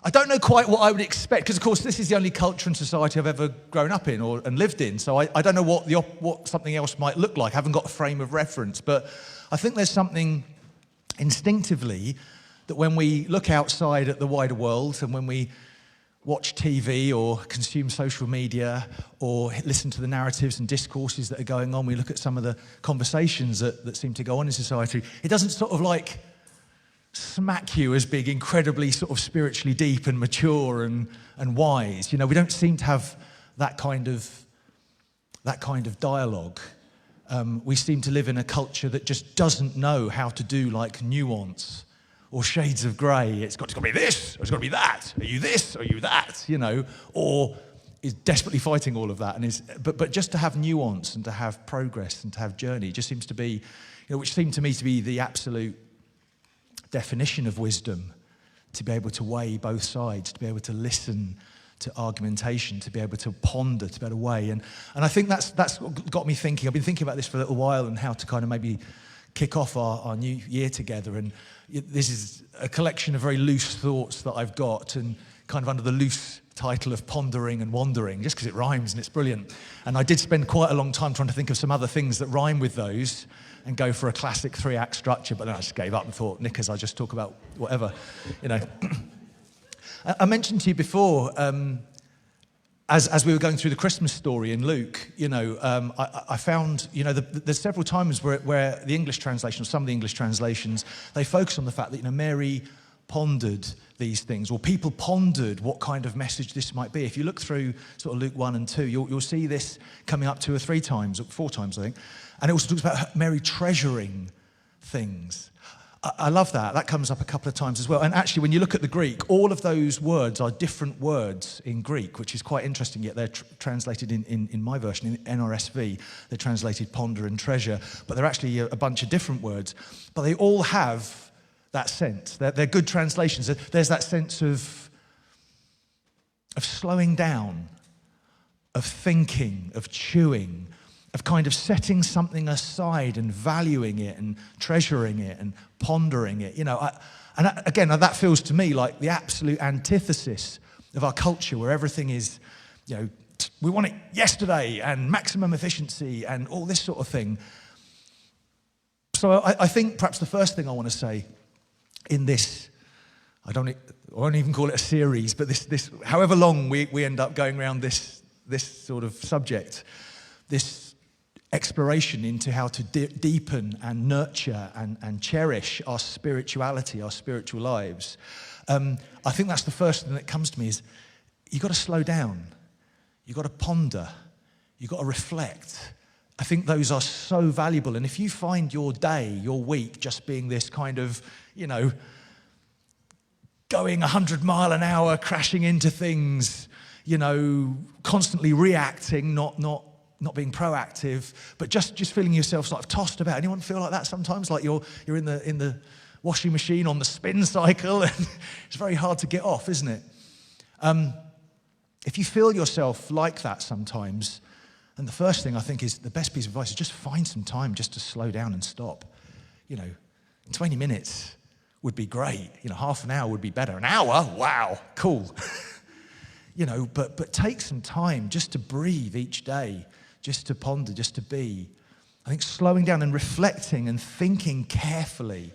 I don't know quite what I would expect, because of course this is the only culture and society I've ever grown up in and lived in, so I don't know what something else might look like. I haven't got a frame of reference, but I think there's something instinctively that when we look outside at the wider world and when we watch TV or consume social media or listen to the narratives and discourses that are going on, we look at some of the conversations that seem to go on in society, it doesn't sort of like smack you as being incredibly sort of spiritually deep and mature and wise. You know, we don't seem to have that kind of dialogue. We seem to live in a culture that just doesn't know how to do like nuance or shades of grey. It's got to be this, or it's got to be that. Are you this, or are you that? You know, or is desperately fighting all of that. But just to have nuance and to have progress and to have journey just seems to be, you know, which seemed to me to be the absolute definition of wisdom, to be able to weigh both sides, to be able to listen to argumentation, to be able to ponder, to be able to weigh. And I think that's got me thinking. I've been thinking about this for a little while and how to kind of maybe kick off our new year together. And this is a collection of very loose thoughts that I've got, and kind of under the loose title of Pondering and Wandering, just because it rhymes and it's brilliant. And I did spend quite a long time trying to think of some other things that rhyme with those and go for a classic 3-act structure, but then I just gave up and thought, knickers, I'll just talk about whatever, you know. I mentioned to you before, as we were going through the Christmas story in Luke, you know, I found, you know, there's several times where the English translation, or some of the English translations, they focus on the fact that, you know, Mary pondered these things, or people pondered what kind of message this might be. If you look through sort of Luke 1 and 2, you'll see this coming up 2 or 3 times, or 4 times, I think. And it also talks about Mary treasuring things. I love that. That comes up a couple of times as well. And actually, when you look at the Greek, all of those words are different words in Greek, which is quite interesting, yet they're translated in my version, in NRSV. They're translated ponder and treasure, but they're actually a bunch of different words. But they all have that sense. They're good translations. There's that sense of slowing down, of thinking, of chewing, of kind of setting something aside and valuing it and treasuring it and pondering it, you know. Again, that feels to me like the absolute antithesis of our culture, where everything is, you know, we want it yesterday and maximum efficiency and all this sort of thing. So I think perhaps the first thing I want to say in this, I won't even call it a series, but this however long we end up going around this sort of subject, this exploration into how to deepen and nurture and cherish our spirituality, our spiritual lives. I think that's the first thing that comes to me is you've got to slow down. You've got to ponder. You've got to reflect. I think those are so valuable. And if you find your day, your week, just being this kind of, you know, going 100 mile an hour, crashing into things, you know, constantly reacting, not being proactive, but just feeling yourself sort of tossed about. Anyone feel like that sometimes? Like you're in the washing machine on the spin cycle, and it's very hard to get off, isn't it? If you feel yourself like that sometimes, and the first thing I think is the best piece of advice is just find some time just to slow down and stop. You know, 20 minutes would be great. You know, half an hour would be better. An hour? Wow, cool. You know, but take some time just to breathe each day, just to ponder, just to be. I think slowing down and reflecting and thinking carefully.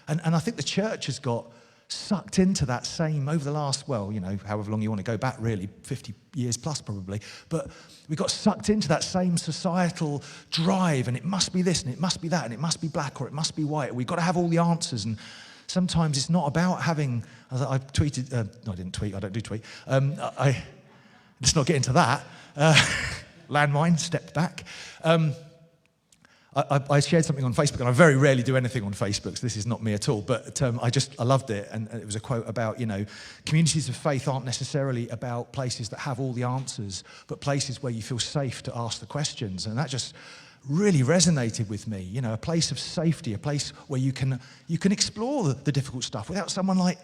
And I think the church has got sucked into that same over the last, well, you know, however long you want to go back, really, 50 years plus probably. But we got sucked into that same societal drive, and it must be this, and it must be that, and it must be black, or it must be white. We've got to have all the answers. And sometimes it's not about having, I tweeted, no, I didn't tweet, I don't do tweet. Let's not get into that. Landmine, stepped back. I shared something on Facebook, and I very rarely do anything on Facebook, so this is not me at all, but I loved it, and it was a quote about, you know, communities of faith aren't necessarily about places that have all the answers, but places where you feel safe to ask the questions, and that just really resonated with me. You know, a place of safety, a place where you can explore the difficult stuff without someone like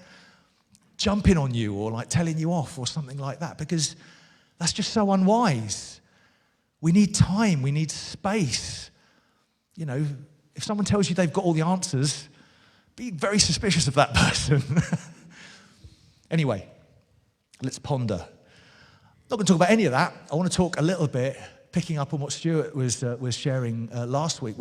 jumping on you or like telling you off or something like that, because that's just so unwise. We need time, we need space. You know, if someone tells you they've got all the answers, be very suspicious of that person. Anyway, Let's ponder. I'm not going to talk about any of that. I want to talk a little bit, picking up on what Stuart was sharing last week.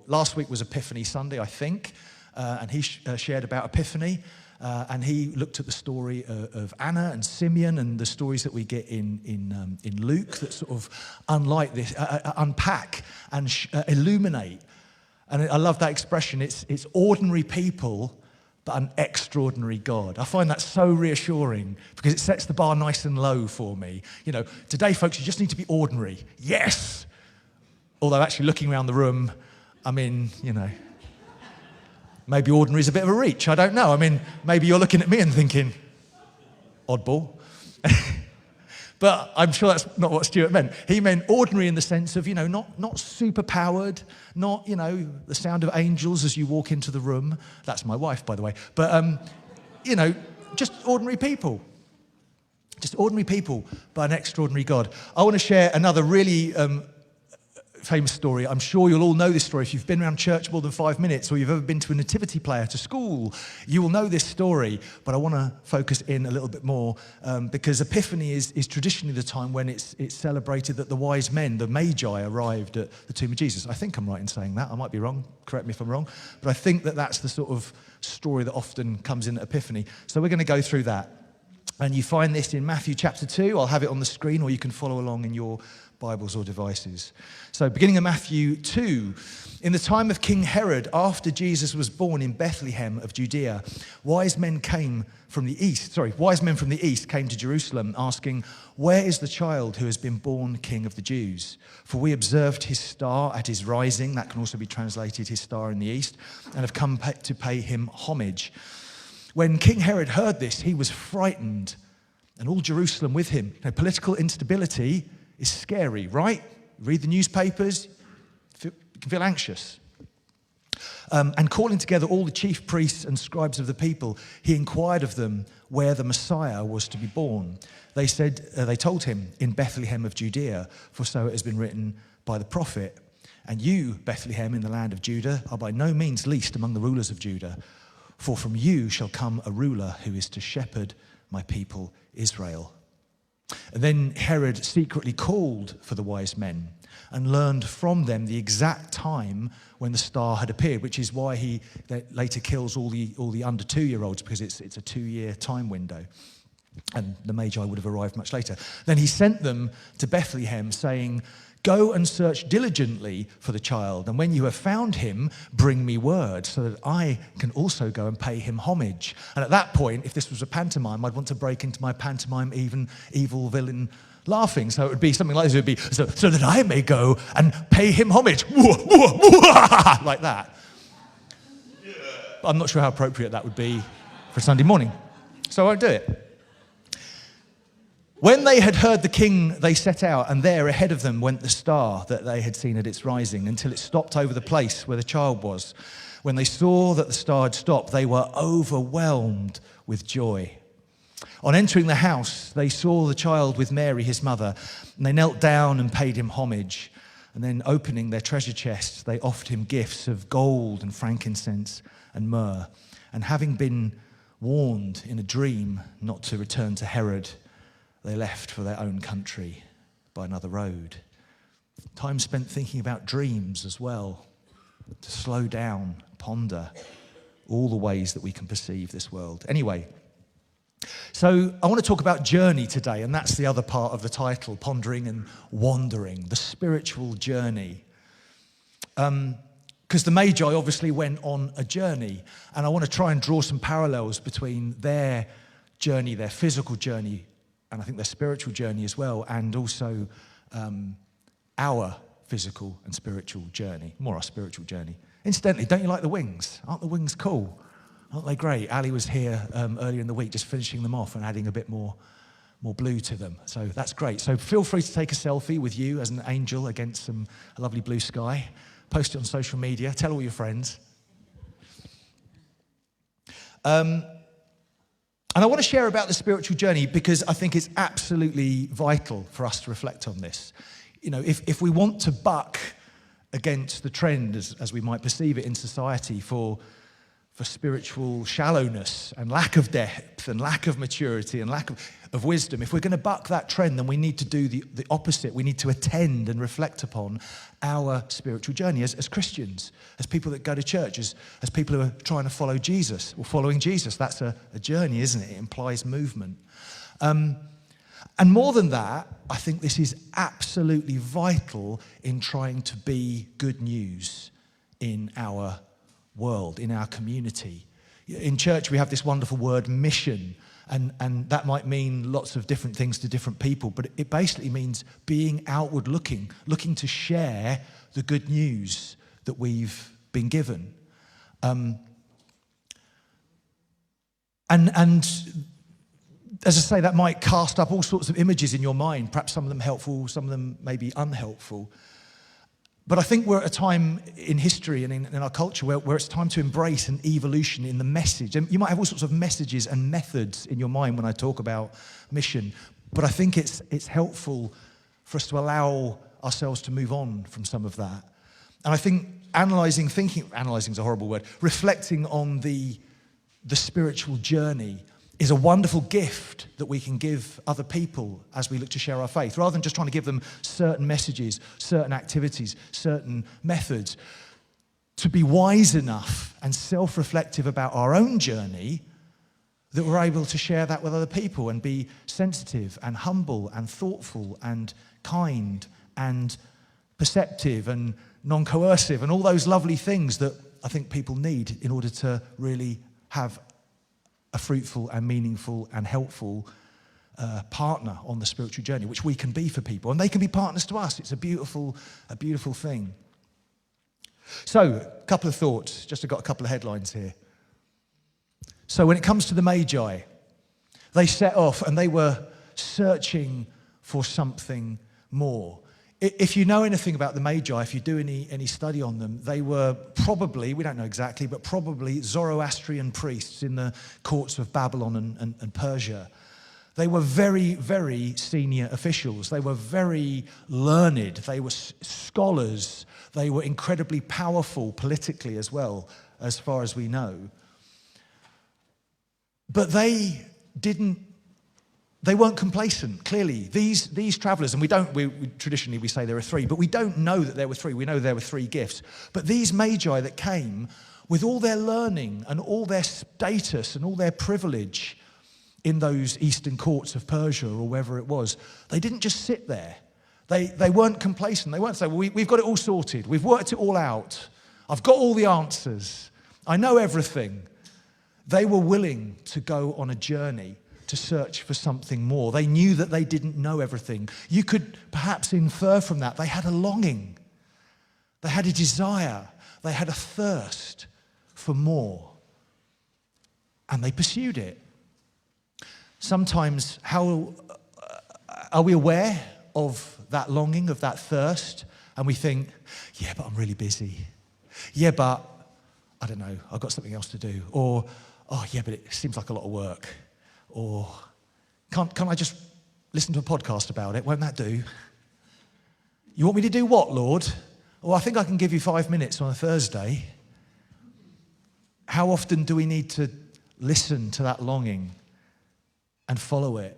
Last week was Epiphany Sunday, I think, and he shared about Epiphany, and he looked at the story of Anna and Simeon and the stories that we get in Luke that sort of unpack and illuminate. And I love that expression. It's ordinary people, but an extraordinary God. I find that so reassuring because it sets the bar nice and low for me. You know, today, folks, you just need to be ordinary. Yes! Although actually looking around the room, I mean, you know, maybe ordinary is a bit of a reach. I don't know. I mean, maybe you're looking at me and thinking, oddball. But I'm sure that's not what Stuart meant. He meant ordinary in the sense of, you know, not super powered, not, you know, the sound of angels as you walk into the room. That's my wife, by the way. But, you know, just ordinary people. Just ordinary people, but an extraordinary God. I want to share another really famous story. I'm sure you'll all know this story. If you've been around church more than 5 minutes or you've ever been to a nativity player to school, you will know this story. But I want to focus in a little bit more because Epiphany is traditionally the time when it's celebrated that the wise men, the Magi, arrived at the tomb of Jesus. I think I'm right in saying that. I might be wrong. Correct me if I'm wrong. But I think that's the sort of story that often comes in at Epiphany. So we're going to go through that. And you find this in Matthew chapter 2. I'll have it on the screen, or you can follow along in your Bibles or devices. So beginning of Matthew 2, in the time of King Herod, after Jesus was born in Bethlehem of Judea, wise men from the east came to Jerusalem asking, "Where is the child who has been born King of the Jews? For we observed his star at his rising," that can also be translated his star in the east, "and have come to pay him homage." When King Herod heard this, he was frightened, and all Jerusalem with him. You know, political instability is scary, right? Read the newspapers, you can feel anxious. And calling together all the chief priests and scribes of the people, he inquired of them where the Messiah was to be born. They told him, "In Bethlehem of Judea, for so it has been written by the prophet. And you, Bethlehem, in the land of Judah, are by no means least among the rulers of Judah. For from you shall come a ruler who is to shepherd my people Israel." And then Herod secretly called for the wise men and learned from them the exact time when the star had appeared, which is why he later kills all the under 2-year-olds, because it's a 2-year time window. And the Magi would have arrived much later. Then he sent them to Bethlehem, saying, "Go and search diligently for the child, and when you have found him, bring me word, so that I can also go and pay him homage." And at that point, if this was a pantomime, I'd want to break into my pantomime evil villain laughing. So it would be something like this. It would be, so that I may go and pay him homage. Like that. But I'm not sure how appropriate that would be for Sunday morning. So I won't do it. When they had heard the king, they set out, and there ahead of them went the star that they had seen at its rising, until it stopped over the place where the child was. When they saw that the star had stopped, they were overwhelmed with joy. On entering the house, they saw the child with Mary, his mother, and they knelt down and paid him homage. And then opening their treasure chests, they offered him gifts of gold and frankincense and myrrh. And having been warned in a dream not to return to Herod, they left for their own country by another road. Time spent thinking about dreams as well, to slow down, ponder all the ways that we can perceive this world. Anyway, so I want to talk about journey today, and that's the other part of the title, Pondering and Wandering, the spiritual journey. Because the Magi obviously went on a journey, and I want to try and draw some parallels between their journey, their physical journey, and I think their spiritual journey as well, and also our physical and spiritual journey, more our spiritual journey. Incidentally, don't you like the wings? Aren't the wings cool? Aren't they great? Ali was here earlier in the week just finishing them off and adding a bit more blue to them. So that's great. So feel free to take a selfie with you as an angel against a lovely blue sky. Post it on social media. Tell all your friends. And I want to share about the spiritual journey because I think it's absolutely vital for us to reflect on this. You know, if we want to buck against the trend, as we might perceive it in society, for for spiritual shallowness and lack of depth and lack of maturity and lack of wisdom. If we're going to buck that trend, then we need to do the opposite. We need to attend and reflect upon our spiritual journey as Christians, as people that go to church, as people who are trying to follow Jesus or following Jesus. That's a journey, isn't it? It implies movement. And more than that, I think this is absolutely vital in trying to be good news in our world, in our community. In church, we have this wonderful word, mission, and that might mean lots of different things to different people, but it basically means being outward looking to share the good news that we've been given. And as I say, that might cast up all sorts of images in your mind, perhaps some of them helpful, some of them maybe unhelpful. But I think we're at a time in history and in our culture where it's time to embrace an evolution in the message. And you might have all sorts of messages and methods in your mind when I talk about mission, but I think it's helpful for us to allow ourselves to move on from some of that. And I think analysing is a horrible word, reflecting on the spiritual journey is a wonderful gift that we can give other people as we look to share our faith, rather than just trying to give them certain messages, certain activities, certain methods. To be wise enough and self-reflective about our own journey that we're able to share that with other people and be sensitive and humble and thoughtful and kind and perceptive and non-coercive and all those lovely things that I think people need in order to really have a fruitful and meaningful and helpful partner on the spiritual journey, which we can be for people. And they can be partners to us. It's a beautiful thing. So, a couple of thoughts. Just got a couple of headlines here. So when it comes to the Magi, they set off and they were searching for something more. If you know anything about the Magi, if you do any study on them, they were probably, we don't know exactly, but probably Zoroastrian priests in the courts of Babylon and Persia. They were very, very senior officials. They were very learned. They were scholars. They were incredibly powerful politically as well, as far as we know. But they weren't complacent, clearly. These travelers, and we traditionally say there are three, but we don't know that there were three. We know there were three gifts. But these Magi that came, with all their learning and all their status and all their privilege in those eastern courts of Persia or wherever it was, they didn't just sit there. They weren't complacent. They weren't saying, well, we've got it all sorted. We've worked it all out. I've got all the answers. I know everything. They were willing to go on a journey to search for something more. They knew that they didn't know everything. You could perhaps infer from that they had a longing. They had a desire. They had a thirst for more. And they pursued it. Sometimes, how are we aware of that longing, of that thirst? And we think, yeah, but I'm really busy. Yeah, but I don't know, I've got something else to do. Or, oh yeah, but it seems like a lot of work. Or, can't I just listen to a podcast about it? Won't that do? You want me to do what, Lord? Well, I think I can give you 5 minutes on a Thursday. How often do we need to listen to that longing and follow it?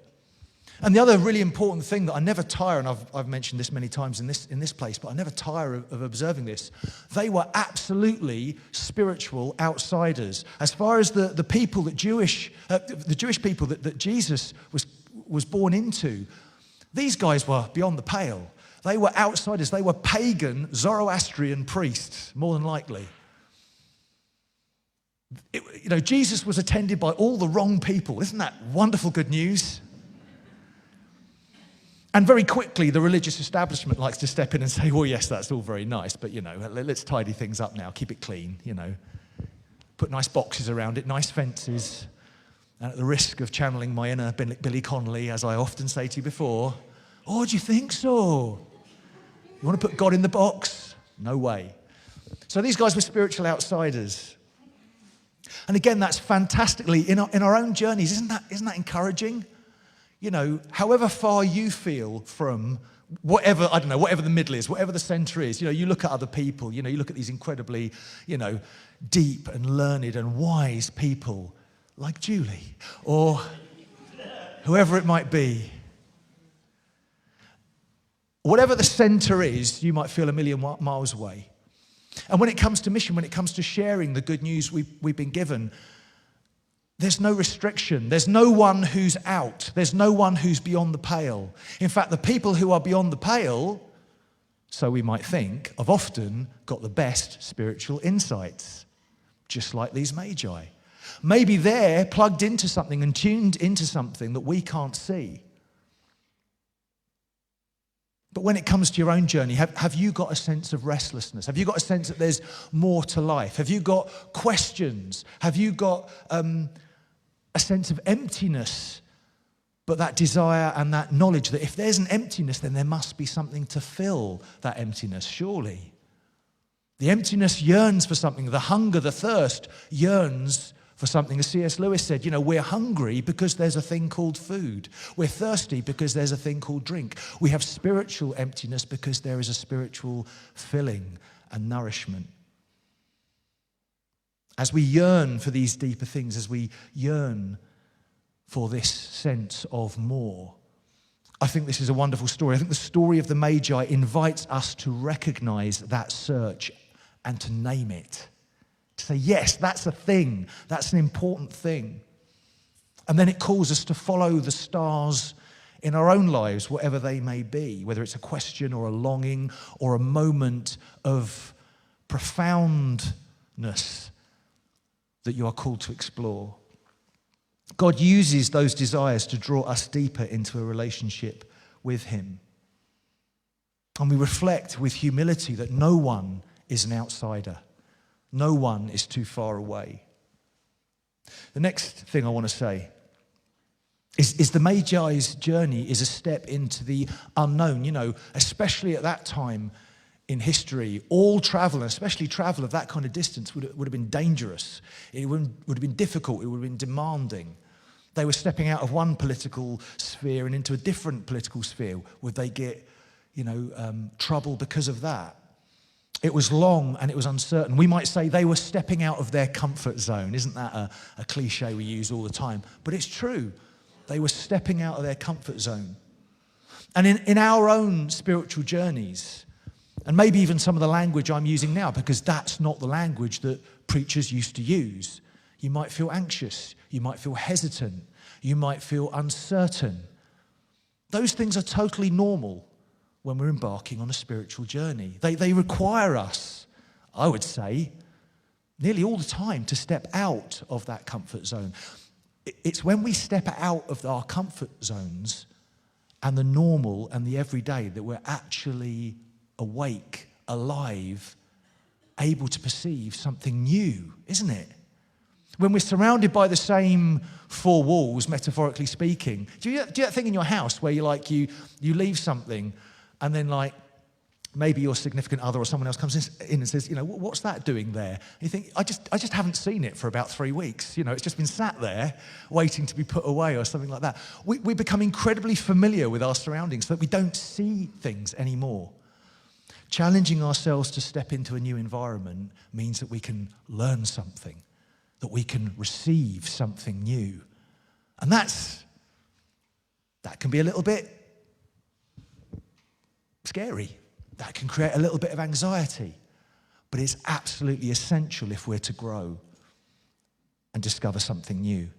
And the other really important thing that I never tire, and I've mentioned this many times in this place, but I never tire of observing this, they were absolutely spiritual outsiders. As far as the people that the Jewish people that Jesus was born into, these guys were beyond the pale. They were outsiders. They were pagan Zoroastrian priests, more than likely. Jesus was attended by all the wrong people. Isn't that wonderful good news? And very quickly, the religious establishment likes to step in and say, well, yes, that's all very nice, but, let's tidy things up now, keep it clean, Put nice boxes around it, nice fences. And at the risk of channeling my inner Billy Connolly, as I often say to you before, oh, do you think so? You want to put God in the box? No way. So these guys were spiritual outsiders. And again, that's fantastically, in our own journeys, isn't that encouraging? However far you feel from whatever, I don't know, whatever the middle is, whatever the center is. You know, you look at other people, you know, you look at these incredibly, you know, deep and learned and wise people like Julie or whoever it might be. Whatever the center is, you might feel a million miles away. And when it comes to mission, when it comes to sharing the good news we've been given, there's no restriction. There's no one who's out. There's no one who's beyond the pale. In fact, the people who are beyond the pale, so we might think, have often got the best spiritual insights, just like these magi. Maybe they're plugged into something and tuned into something that we can't see. But when it comes to your own journey, have you got a sense of restlessness? Have you got a sense that there's more to life? Have you got questions? Have you got a sense of emptiness, but that desire and that knowledge that if there's an emptiness, then there must be something to fill that emptiness, surely. The emptiness yearns for something. The hunger, the thirst yearns for something. As C.S. Lewis said, you know, we're hungry because there's a thing called food. We're thirsty because there's a thing called drink. We have spiritual emptiness because there is a spiritual filling and nourishment. As we yearn for these deeper things, as we yearn for this sense of more, I think this is a wonderful story. I think the story of the Magi invites us to recognize that search and to name it. To say, yes, that's a thing. That's an important thing. And then it calls us to follow the stars in our own lives, whatever they may be, whether it's a question or a longing or a moment of profoundness that you are called to explore. God uses those desires to draw us deeper into a relationship with him. And we reflect with humility that no one is an outsider. No one is too far away. The next thing I want to say is the Magi's journey is a step into the unknown. You know, especially at that time in history, all travel, and especially travel of that kind of distance, would have been dangerous. It would have been difficult. It would have been demanding. They were stepping out of one political sphere and into a different political sphere. Would they get, trouble because of that? It was long and it was uncertain. We might say they were stepping out of their comfort zone. Isn't that a cliche we use all the time? But it's true. They were stepping out of their comfort zone. And in our own spiritual journeys, and maybe even some of the language I'm using now, because that's not the language that preachers used to use. You might feel anxious. You might feel hesitant. You might feel uncertain. Those things are totally normal when we're embarking on a spiritual journey. They require us, I would say, nearly all the time to step out of that comfort zone. It's when we step out of our comfort zones and the normal and the everyday that we're actually awake, alive, able to perceive something new, isn't it? When we're surrounded by the same four walls, metaphorically speaking. Do you that thing in your house where you leave something and then maybe your significant other or someone else comes in and says, what's that doing there? And you think, I just haven't seen it for about 3 weeks. It's just been sat there waiting to be put away or something like that. We become incredibly familiar with our surroundings so that we don't see things anymore. Challenging ourselves to step into a new environment means that we can learn something, that we can receive something new. And that can be a little bit scary. That can create a little bit of anxiety. But it's absolutely essential if we're to grow and discover something new.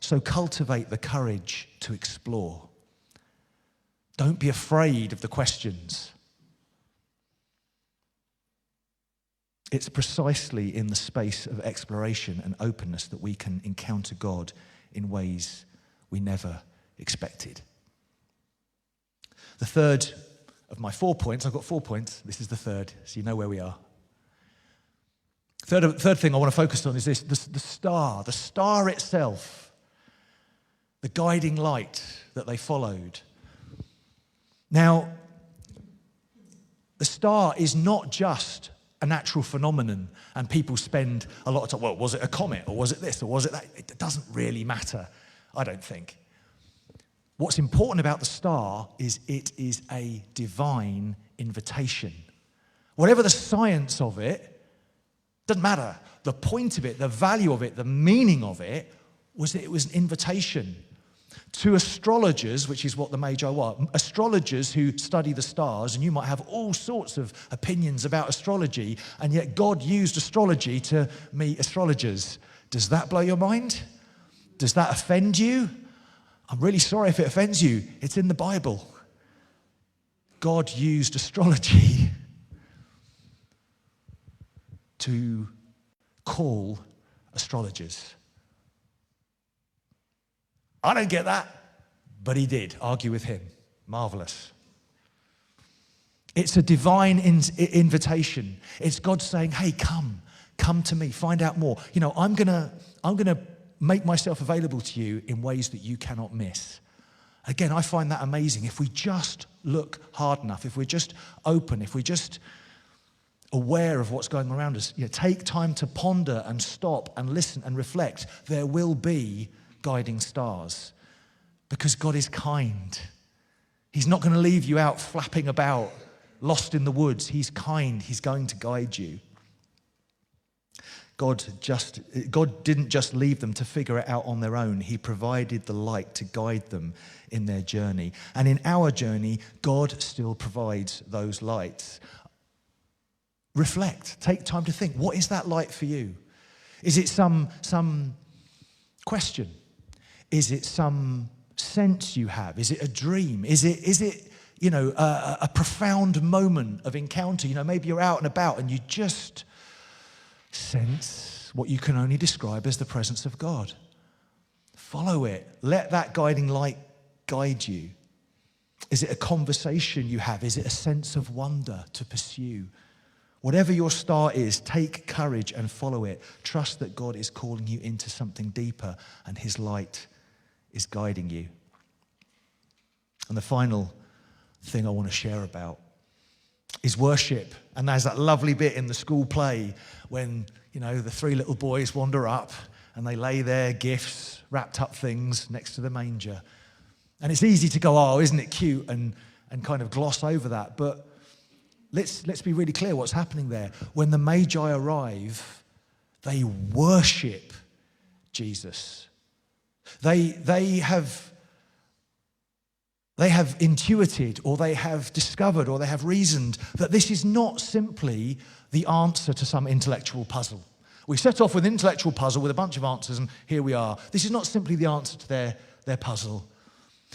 So cultivate the courage to explore. Don't be afraid of the questions. It's precisely in the space of exploration and openness that we can encounter God in ways we never expected. The third of my 4 points, I've got 4 points, this is the third, so you know where we are. Third thing I want to focus on is this, the star itself, the guiding light that they followed. Now, the star is not just a natural phenomenon, and people spend a lot of time, well, was it a comet, or was it this, or was it that? It doesn't really matter, I don't think. What's important about the star is it is a divine invitation. Whatever the science of it, doesn't matter. The point of it, the value of it, the meaning of it was that it was an invitation to astrologers, which is what the Magi were. Astrologers who study the stars, and you might have all sorts of opinions about astrology, and yet God used astrology to meet astrologers. Does that blow your mind? Does that offend you? I'm really sorry if it offends you. It's in the Bible. God used astrology to call astrologers. I don't get that, but he did. Argue with him. Marvelous. It's a divine invitation. It's God saying, hey, come to me, find out more. You know, I'm gonna make myself available to you in ways that you cannot miss. Again, I find that amazing. If we just look hard enough, if we're just open, if we're just aware of what's going around us, you know, take time to ponder and stop and listen and reflect, there will be guiding stars, because God is kind. He's not going to leave you out flapping about, lost in the woods. He's kind. He's going to guide you. God didn't just leave them to figure it out on their own. He provided the light to guide them in their journey. And in our journey, God still provides those lights. Reflect. Take time to think. What is that light for you? Is it some question? Is it some sense you have? Is it a dream? Is it you know, a profound moment of encounter? You know, maybe you're out and about and you just sense what you can only describe as the presence of God. Follow it. Let that guiding light guide you. Is it a conversation you have? Is it a sense of wonder to pursue? Whatever your star is, take courage and follow it. Trust that God is calling you into something deeper and his light is guiding you. And the final thing I want to share about is worship. And there's that lovely bit in the school play when, you know, the three little boys wander up and they lay their gifts, wrapped up things next to the manger. And it's easy to go, oh, isn't it cute, and kind of gloss over that. But let's be really clear what's happening there. When the Magi arrive, they worship Jesus. They have intuited, or they have discovered, or they have reasoned that this is not simply the answer to some intellectual puzzle. We set off with an intellectual puzzle with a bunch of answers, and here we are. This is not simply the answer to their puzzle.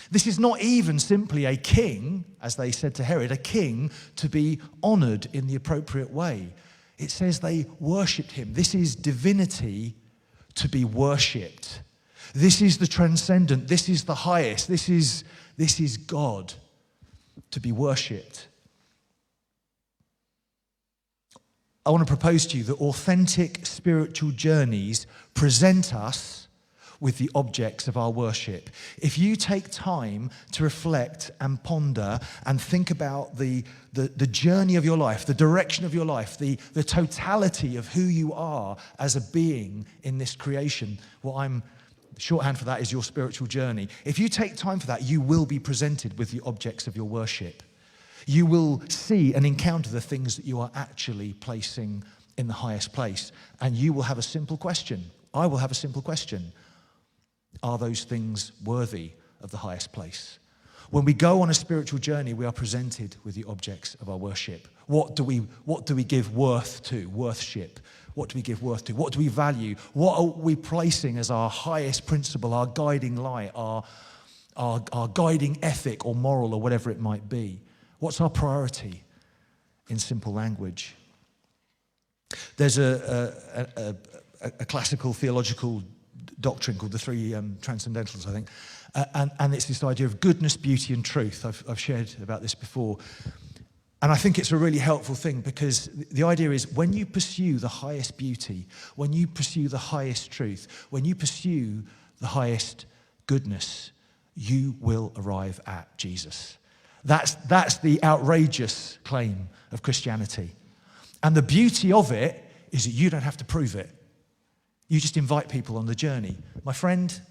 This is not even simply a king, as they said to Herod, a king to be honored in the appropriate way. It says they worshipped him. This is divinity to be worshipped. This is the transcendent. This is the highest. This is God to be worshipped. I want to propose to you that authentic spiritual journeys present us with the objects of our worship. If you take time to reflect and ponder and think about the journey of your life, the direction of your life, the totality of who you are as a being in this creation, shorthand for that is your spiritual journey. If you take time for that, you will be presented with the objects of your worship. You will see and encounter the things that you are actually placing in the highest place. And you will have a simple question. I will have a simple question. Are those things worthy of the highest place? When we go on a spiritual journey, we are presented with the objects of our worship. What do we give worth to? Worthship. What do we give worth to? What do we value? What are we placing as our highest principle, our guiding light, our guiding ethic or moral or whatever it might be? What's our priority in simple language? There's a classical theological doctrine called the three transcendentals, I think. And it's this idea of goodness, beauty, and truth. I've shared about this before. And I think it's a really helpful thing, because the idea is when you pursue the highest beauty, when you pursue the highest truth, when you pursue the highest goodness, you will arrive at Jesus. That's the outrageous claim of Christianity. And the beauty of it is that you don't have to prove it. You just invite people on the journey. My friend,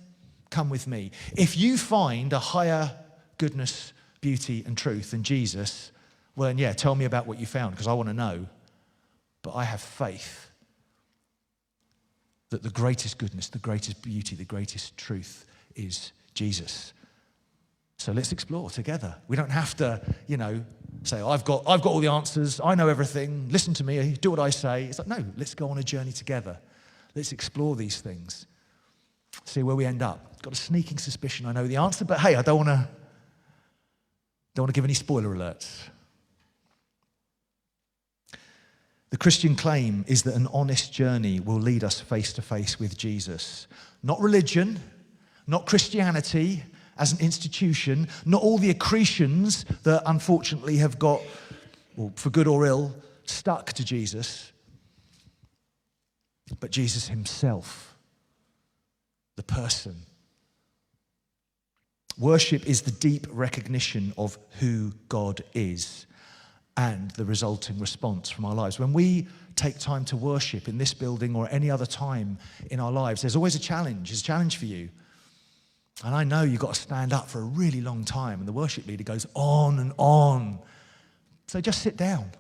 come with me. If you find a higher goodness, beauty, and truth than Jesus, well, then, yeah, tell me about what you found, because I want to know. But I have faith that the greatest goodness, the greatest beauty, the greatest truth is Jesus. So let's explore together. We don't have to, say, I've got all the answers, I know everything, listen to me, do what I say. It's like, no, let's go on a journey together. Let's explore these things. See where we end up. Got a sneaking suspicion I know the answer, but hey, I don't want to give any spoiler alerts. The Christian claim is that an honest journey will lead us face to face with Jesus. Not religion, not Christianity as an institution, not all the accretions that unfortunately have got, well, for good or ill, stuck to Jesus, but Jesus himself, the person. Worship is the deep recognition of who God is and the resulting response from our lives. When we take time to worship in this building or any other time in our lives, there's always a challenge. There's a challenge for you. And I know you've got to stand up for a really long time, and the worship leader goes on and on. So just sit down.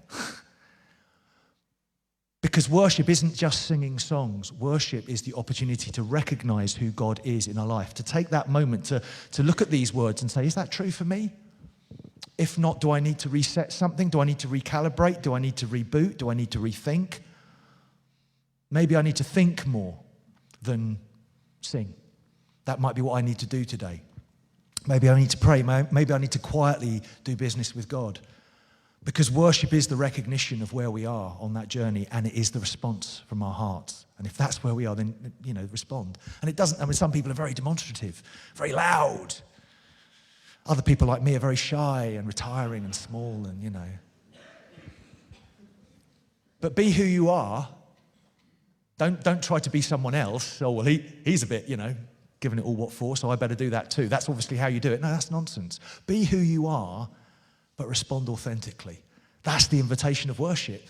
Because worship isn't just singing songs. Worship is the opportunity to recognize who God is in our life, to take that moment to look at these words and say, is that true for me? If not, do I need to reset something? Do I need to recalibrate? Do I need to reboot? Do I need to rethink? Maybe I need to think more than sing. That might be what I need to do today. Maybe I need to pray. Maybe I need to quietly do business with God. Because worship is the recognition of where we are on that journey, and it is the response from our hearts. And if that's where we are, then, respond. And it doesn't, some people are very demonstrative, very loud. Other people like me are very shy and retiring and small and, But be who you are. Don't try to be someone else. Oh, well, he's a bit, giving it all what for, so I better do that too. That's obviously how you do it. No, that's nonsense. Be who you are, but respond authentically. That's the invitation of worship.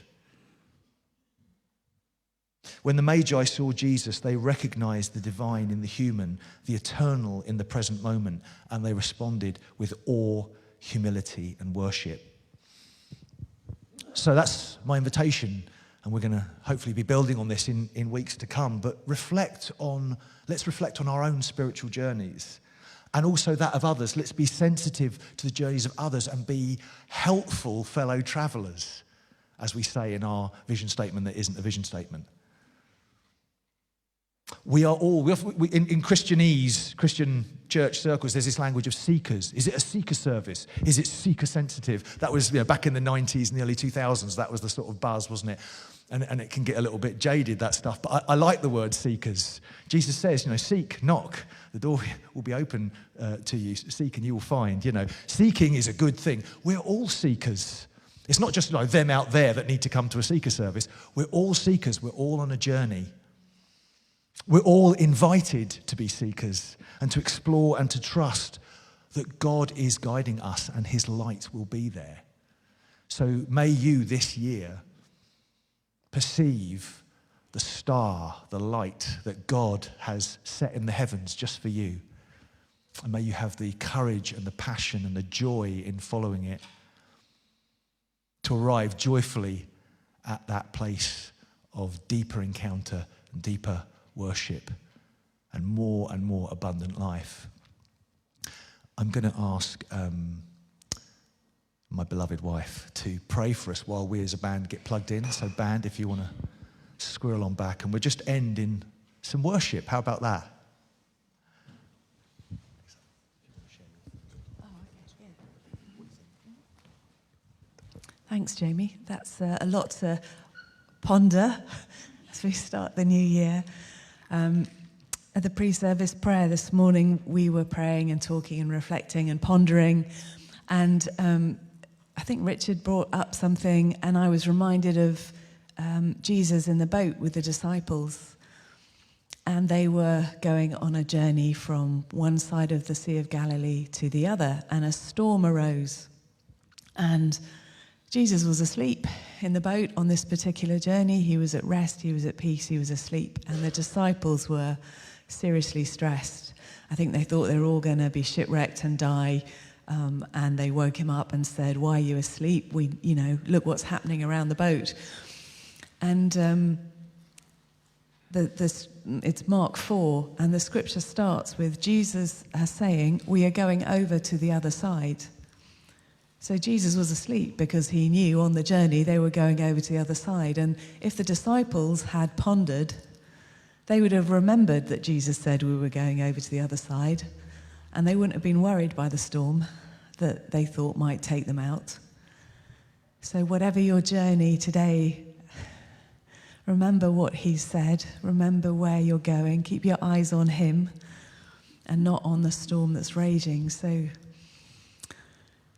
When the Magi saw Jesus, they recognized the divine in the human, the eternal in the present moment, and they responded with awe, humility, and worship. So that's my invitation, and we're going to hopefully be building on this in weeks to come, but let's reflect on our own spiritual journeys and also that of others. Let's be sensitive to the journeys of others and be helpful fellow travelers, as we say in our vision statement that isn't a vision statement. We are all, in Christianese, Christian church circles, there's this language of seekers. Is it a seeker service? Is it seeker sensitive? That was, back in the 90s and the early 2000s, that was the sort of buzz, wasn't it? And it can get a little bit jaded, that stuff. But I like the word seekers. Jesus says, seek, knock. The door will be open to you. Seek and you will find, Seeking is a good thing. We're all seekers. It's not just them out there that need to come to a seeker service. We're all seekers. We're all on a journey. We're all invited to be seekers and to explore and to trust that God is guiding us and his light will be there. So may you this year perceive the star, the light that God has set in the heavens just for you. And may you have the courage and the passion and the joy in following it to arrive joyfully at that place of deeper encounter and deeper worship and more abundant life. I'm going to ask my beloved wife to pray for us while we as a band get plugged in. So band, if you want to squirrel on back, and we'll just end in some worship. How about that? Thanks, Jamie. That's a lot to ponder as we start the new year. At the pre-service prayer this morning, we were praying and talking and reflecting and pondering, and I think Richard brought up something, and I was reminded of Jesus in the boat with the disciples, and they were going on a journey from one side of the Sea of Galilee to the other, and a storm arose, and Jesus was asleep in the boat on this particular journey. He was at rest, he was at peace, he was asleep, and the disciples were seriously stressed. I think they thought they were all going to be shipwrecked and die. And they woke him up and said, "Why are you asleep? Look what's happening around the boat." And it's Mark 4, and the scripture starts with Jesus saying, "We are going over to the other side." So Jesus was asleep because he knew on the journey they were going over to the other side. And if the disciples had pondered, they would have remembered that Jesus said we were going over to the other side, and they wouldn't have been worried by the storm that they thought might take them out. So whatever your journey today, remember what he said, remember where you're going, keep your eyes on him and not on the storm that's raging. So,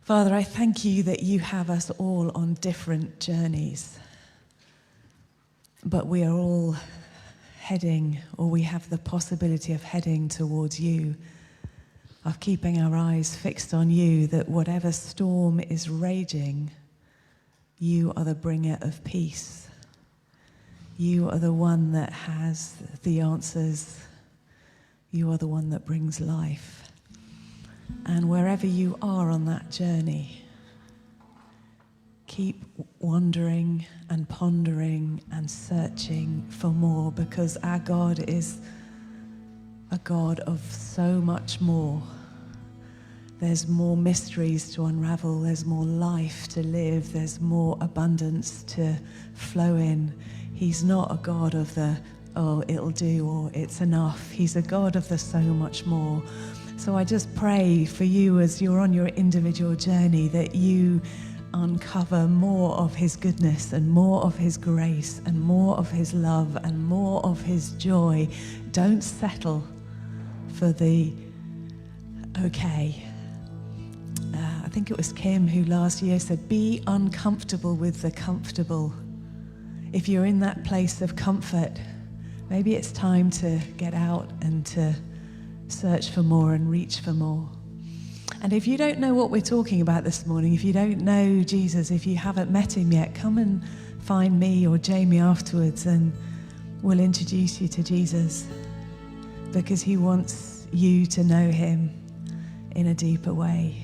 Father, I thank you that you have us all on different journeys, but we are all heading, or we have the possibility of heading towards you, of keeping our eyes fixed on you, that whatever storm is raging, you are the bringer of peace. You are the one that has the answers. You are the one that brings life. And wherever you are on that journey, keep wandering and pondering and searching for more, because our God is a God of so much more. There's more mysteries to unravel. There's more life to live. There's more abundance to flow in. He's not a God of the, "Oh, it'll do," or "it's enough." He's a God of the so much more. So I just pray for you as you're on your individual journey, that you uncover more of his goodness and more of his grace and more of his love and more of his joy. Don't settle for the okay. I think it was Kim who last year said, "Be uncomfortable with the comfortable." If you're in that place of comfort, maybe it's time to get out and to search for more and reach for more. And if you don't know what we're talking about this morning, if you don't know Jesus, if you haven't met him yet, come and find me or Jamie afterwards and we'll introduce you to Jesus, because he wants you to know him in a deeper way.